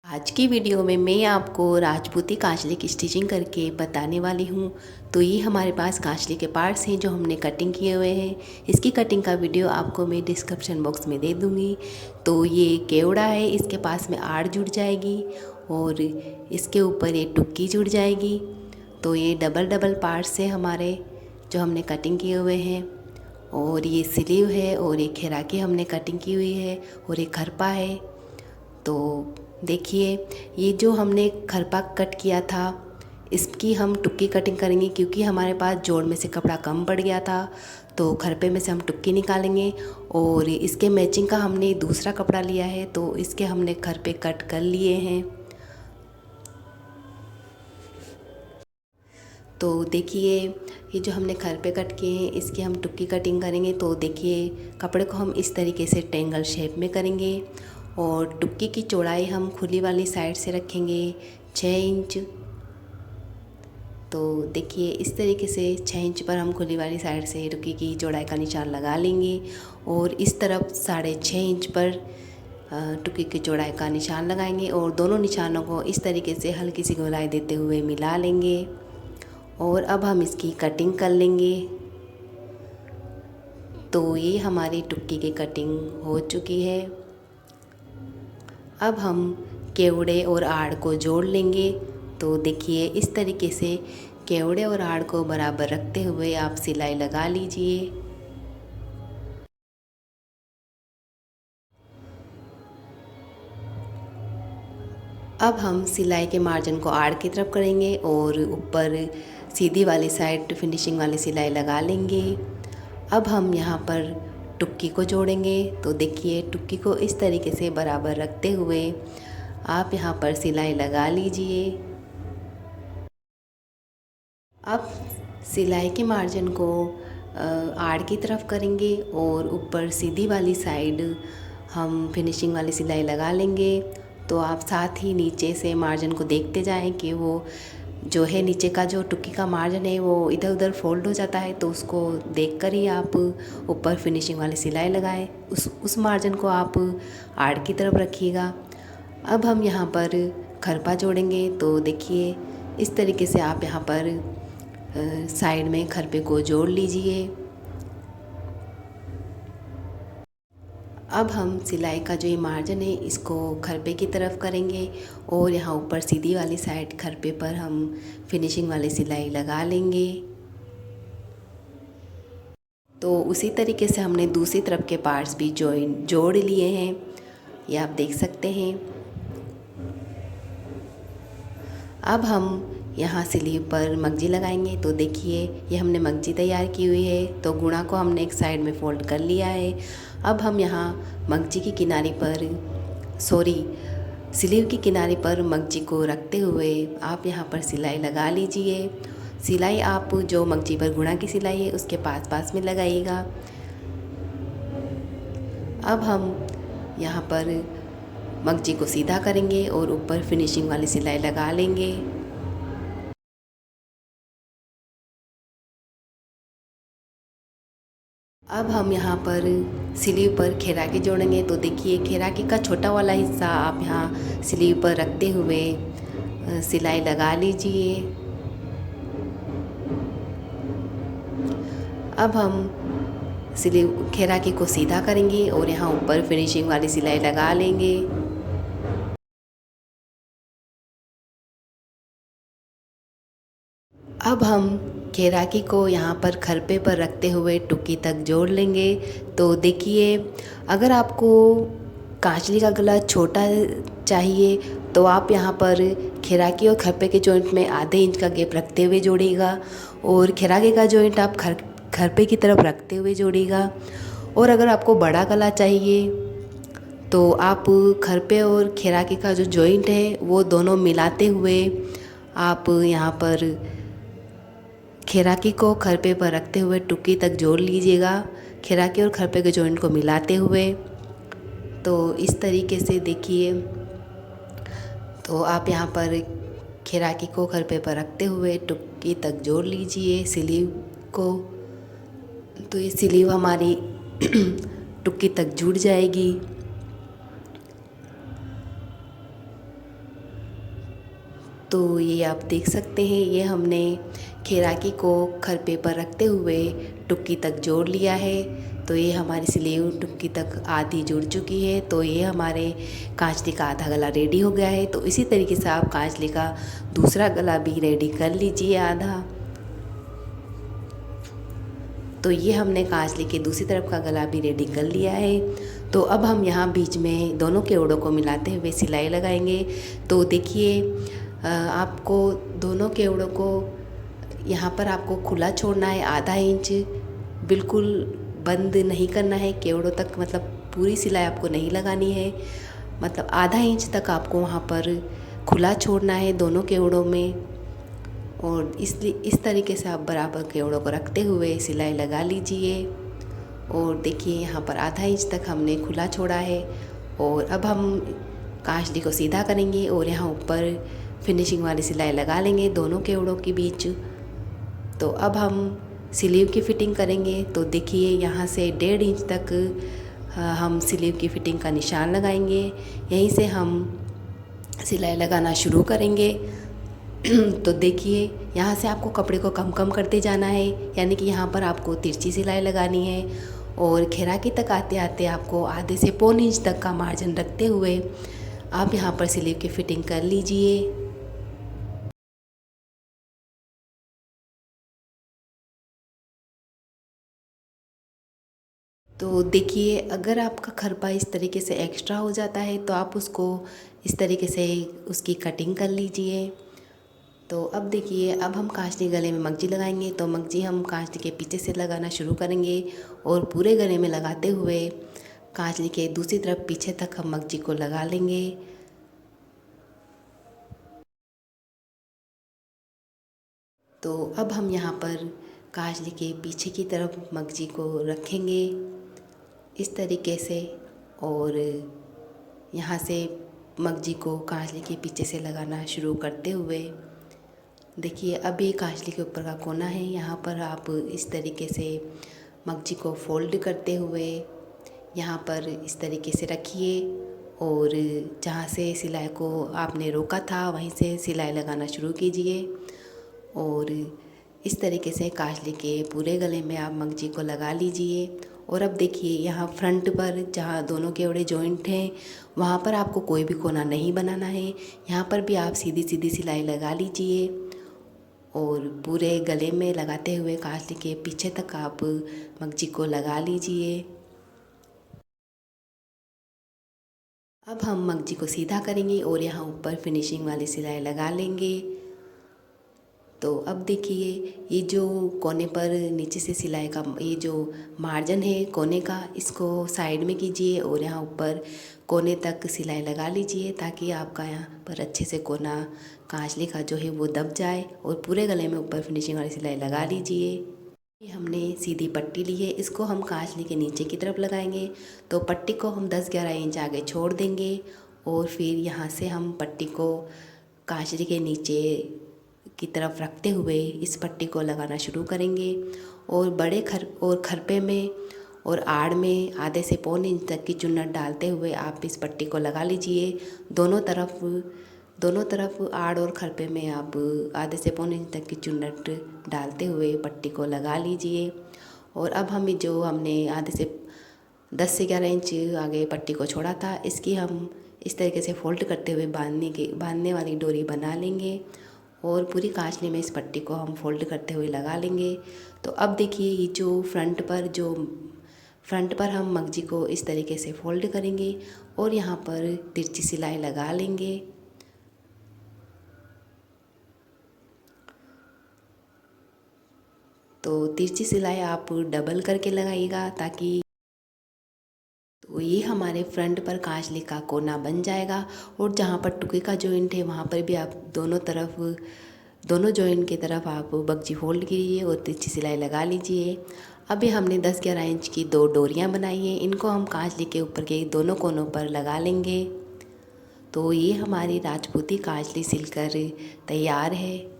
आज की वीडियो में मैं आपको राजपूती कांचली की स्टिचिंग करके बताने वाली हूँ। तो ये हमारे पास कांचली के पार्ट्स हैं जो हमने कटिंग किए हुए हैं। इसकी कटिंग का वीडियो आपको मैं डिस्क्रिप्शन बॉक्स में दे दूँगी। तो ये केवड़ा है, इसके पास में आड़ जुड़ जाएगी और इसके ऊपर ये टुक्की जुड़ जाएगी। तो ये डबल डबल पार्ट्स हैं हमारे जो हमने कटिंग किए हुए हैं। और ये स्लीव है और ये खैराकी हमने कटिंग की हुई है और ये खरपा है। तो देखिए, ये जो हमने खरपा कट किया था इसकी हम टुक्की कटिंग करेंगे, क्योंकि हमारे पास जोड़ में से कपड़ा कम पड़ गया था। तो खरपे में से हम टुक्की निकालेंगे और इसके मैचिंग का हमने दूसरा कपड़ा लिया है, तो इसके हमने खरपे कट कर लिए हैं। तो देखिए, ये जो हमने खरपे कट किए हैं इसकी हम टुक्की कटिंग करेंगे। तो देखिए, कपड़े को हम इस तरीके से ट्रायंगल शेप में करेंगे और टुक्की की चौड़ाई हम खुली वाली साइड से रखेंगे 6 इंच। तो देखिए, इस तरीके से 6 इंच पर हम खुली वाली साइड से टुक्की की चौड़ाई का निशान लगा लेंगे और इस तरफ 6.5 इंच पर टुक्की की चौड़ाई का निशान लगाएंगे और दोनों निशानों को इस तरीके से हल्की सी गोलाई देते हुए मिला लेंगे। और अब हम इसकी कटिंग कर लेंगे। तो ये हमारी टुक्की की कटिंग हो चुकी है। अब हम केवड़े और आड़ को जोड़ लेंगे। तो देखिए, इस तरीके से केवड़े और आड़ को बराबर रखते हुए आप सिलाई लगा लीजिए। अब हम सिलाई के मार्जिन को आड़ की तरफ करेंगे और ऊपर सीधी वाली साइड फिनिशिंग वाली सिलाई लगा लेंगे। अब हम यहाँ पर टुक्की को जोड़ेंगे। तो देखिए, टुक्की को इस तरीके से बराबर रखते हुए आप यहाँ पर सिलाई लगा लीजिए। अब सिलाई के मार्जिन को आड़ की तरफ करेंगे और ऊपर सीधी वाली साइड हम फिनिशिंग वाली सिलाई लगा लेंगे। तो आप साथ ही नीचे से मार्जिन को देखते जाएं कि वो जो है नीचे का जो टुक्की का मार्जिन है वो इधर उधर फोल्ड हो जाता है, तो उसको देखकर ही आप ऊपर फिनिशिंग वाली सिलाई लगाएं। उस मार्जिन को आप आड़ की तरफ रखिएगा। अब हम यहाँ पर खरपा जोड़ेंगे। तो देखिए, इस तरीके से आप यहाँ पर साइड में खरपे को जोड़ लीजिए। अब हम सिलाई का जो ये मार्जिन है इसको खरपे की तरफ करेंगे और यहाँ ऊपर सीधी वाली साइड खरपे पर हम फिनिशिंग वाली सिलाई लगा लेंगे। तो उसी तरीके से हमने दूसरी तरफ के पार्ट्स भी जोड़ लिए हैं, ये आप देख सकते हैं। अब हम यहाँ स्लीव पर मगजी लगाएंगे। तो देखिए, ये हमने मगजी तैयार की हुई है। तो गुणा को हमने एक साइड में फोल्ड कर लिया है। अब हम यहाँ मगजी की किनारी पर स्लीव की किनारी पर मगजी को रखते हुए आप यहाँ पर सिलाई लगा लीजिए। सिलाई आप जो मगजी पर गुणा की सिलाई है उसके पास पास में लगाइएगा। अब हम यहाँ पर मगजी को सीधा करेंगे और ऊपर फिनिशिंग वाली सिलाई लगा लेंगे। अब हम यहाँ पर स्लीव पर खैराकी जोड़ेंगे। तो देखिए, खैराकी का छोटा वाला हिस्सा आप यहाँ स्लीव पर रखते हुए सिलाई लगा लीजिए। अब हम स्लीव खैराकी को सीधा करेंगे और यहाँ ऊपर फिनिशिंग वाली सिलाई लगा लेंगे। अब हम खैराकी को यहाँ पर खरपे पर रखते हुए टुक्की तक जोड़ लेंगे। तो देखिए, अगर आपको कांचली का गला छोटा चाहिए तो आप यहाँ पर खैराकी और खरपे के जॉइंट में आधे इंच का गैप रखते हुए जोड़िएगा और खैराकी का जॉइंट आप खरपे की तरफ रखते हुए जोड़िएगा। और अगर आपको बड़ा गला चाहिए तो आप खरपे और खैराकी का जो जॉइंट है वो दोनों मिलाते हुए आप यहाँ पर खैराकी को खरपे पर रखते हुए टुक्की तक जोड़ लीजिएगा, खैराकी और खरपे के जॉइंट को मिलाते हुए। तो इस तरीके से देखिए, तो आप यहाँ पर खैराकी को खरपे पर रखते हुए टुक्की तक जोड़ लीजिए स्लीव को। तो ये स्लीव हमारी टुक्की तक जुड़ जाएगी। तो ये आप देख सकते हैं, ये हमने खैराकी को खरपे पर रखते हुए टुक्की तक जोड़ लिया है। तो ये हमारी स्लीव टुक्की तक आधी जुड़ चुकी है। तो ये हमारे कांचली का आधा गला रेडी हो गया है। तो इसी तरीके से आप कांचली का दूसरा गला भी रेडी कर लीजिए आधा। तो ये हमने कांचली के दूसरी तरफ का गला भी रेडी कर लिया है। तो अब हम यहाँ बीच में दोनों केवड़ों को मिलाते हुए सिलाई लगाएंगे। तो देखिए, आपको दोनों केवड़ों को यहाँ पर आपको खुला छोड़ना है, आधा इंच, बिल्कुल बंद नहीं करना है केवड़ों तक, मतलब पूरी सिलाई आपको नहीं लगानी है, मतलब आधा इंच तक आपको वहाँ पर खुला छोड़ना है दोनों केवड़ों में। और इस तरीके से आप बराबर केवड़ों को रखते हुए सिलाई लगा लीजिए। और देखिए, यहाँ पर आधा इंच तक हमने खुला छोड़ा है। और अब हम कांचली को सीधा करेंगे और यहाँ ऊपर फिनिशिंग वाली सिलाई लगा लेंगे दोनों केवड़ों के बीच। तो अब हम स्लीव की फ़िटिंग करेंगे। तो देखिए, यहाँ से 1.5 इंच तक हम स्लीव की फ़िटिंग का निशान लगाएंगे। यहीं से हम सिलाई लगाना शुरू करेंगे। तो देखिए, यहाँ से आपको कपड़े को कम करते जाना है, यानी कि यहाँ पर आपको तिरछी सिलाई लगानी है। और खैराकी तक आते आते आपको आधे से पौन इंच तक का मार्जिन रखते हुए आप यहाँ पर स्लीव की फ़िटिंग कर लीजिए। तो देखिए, अगर आपका खरपा इस तरीके से एक्स्ट्रा हो जाता है तो आप उसको इस तरीके से उसकी कटिंग कर लीजिए। तो अब देखिए, अब हम कांचली गले में मगजी लगाएंगे। तो मगजी हम कांचली के पीछे से लगाना शुरू करेंगे और पूरे गले में लगाते हुए कांचली के दूसरी तरफ पीछे तक हम मगजी को लगा लेंगे। तो अब हम यहाँ पर कांचली के पीछे की तरफ मगजी को रखेंगे इस तरीके से, और यहाँ से मगजी को कांचली के पीछे से लगाना शुरू करते हुए देखिए, अब ये कांचली के ऊपर का कोना है, यहाँ पर आप इस तरीके से मगजी को फोल्ड करते हुए यहाँ पर इस तरीके से रखिए। और जहाँ से सिलाई को आपने रोका था वहीं से सिलाई लगाना शुरू कीजिए। और इस तरीके से कांचली के पूरे गले में आप मगजी को लगा लीजिए। और अब देखिए, यहाँ फ्रंट पर जहाँ दोनों केवड़े जॉइंट हैं वहाँ पर आपको कोई भी कोना नहीं बनाना है, यहाँ पर भी आप सीधी सीधी सिलाई लगा लीजिए। और पूरे गले में लगाते हुए कांचली के पीछे तक आप मगजी को लगा लीजिए। अब हम मगजी को सीधा करेंगे और यहाँ ऊपर फिनिशिंग वाली सिलाई लगा लेंगे। तो अब देखिए, ये जो कोने पर नीचे से सिलाई का ये जो मार्जिन है कोने का, इसको साइड में कीजिए और यहाँ ऊपर कोने तक सिलाई लगा लीजिए, ताकि आपका यहाँ पर अच्छे से कोना कांचली का जो है वो दब जाए। और पूरे गले में ऊपर फिनिशिंग वाली सिलाई लगा लीजिए। ये हमने सीधी पट्टी ली है, इसको हम कांचली के नीचे की तरफ लगाएंगे। तो पट्टी को हम 10-11 इंच आगे छोड़ देंगे और फिर यहाँ से हम पट्टी को कांचली के नीचे की तरफ रखते हुए इस पट्टी को लगाना शुरू करेंगे। और बड़े खरपे में और आड़ में आधे से पौन इंच तक की चुन्नट डालते हुए आप इस पट्टी को लगा लीजिए। दोनों तरफ आड़ और खरपे में आप आधे से पौन इंच तक की चुन्नट डालते हुए पट्टी को लगा लीजिए। और अब हमने आधे से 10 से 11 इंच आगे पट्टी को छोड़ा था, इसकी हम इस तरीके से फोल्ड करते हुए बांधने वाली डोरी बना लेंगे और पूरी कांचली में इस पट्टी को हम फोल्ड करते हुए लगा लेंगे। तो अब देखिए, ये जो फ्रंट पर हम मगजी को इस तरीके से फोल्ड करेंगे और यहाँ पर तिरछी सिलाई लगा लेंगे। तो तिरछी सिलाई आप डबल करके लगाइएगा, ताकि तो ये हमारे फ्रंट पर कांचली का कोना बन जाएगा। और जहाँ पर टुके का जॉइंट है वहाँ पर भी आप दोनों जॉइंट की तरफ आप बगजी फोल्ड कीजिए और तिरछी सिलाई लगा लीजिए। अभी हमने 10-11 इंच की 2 डोरियाँ बनाई हैं, इनको हम कांचली के ऊपर के दोनों कोनों पर लगा लेंगे। तो ये हमारी राजपूती कांचली सिलकर तैयार है।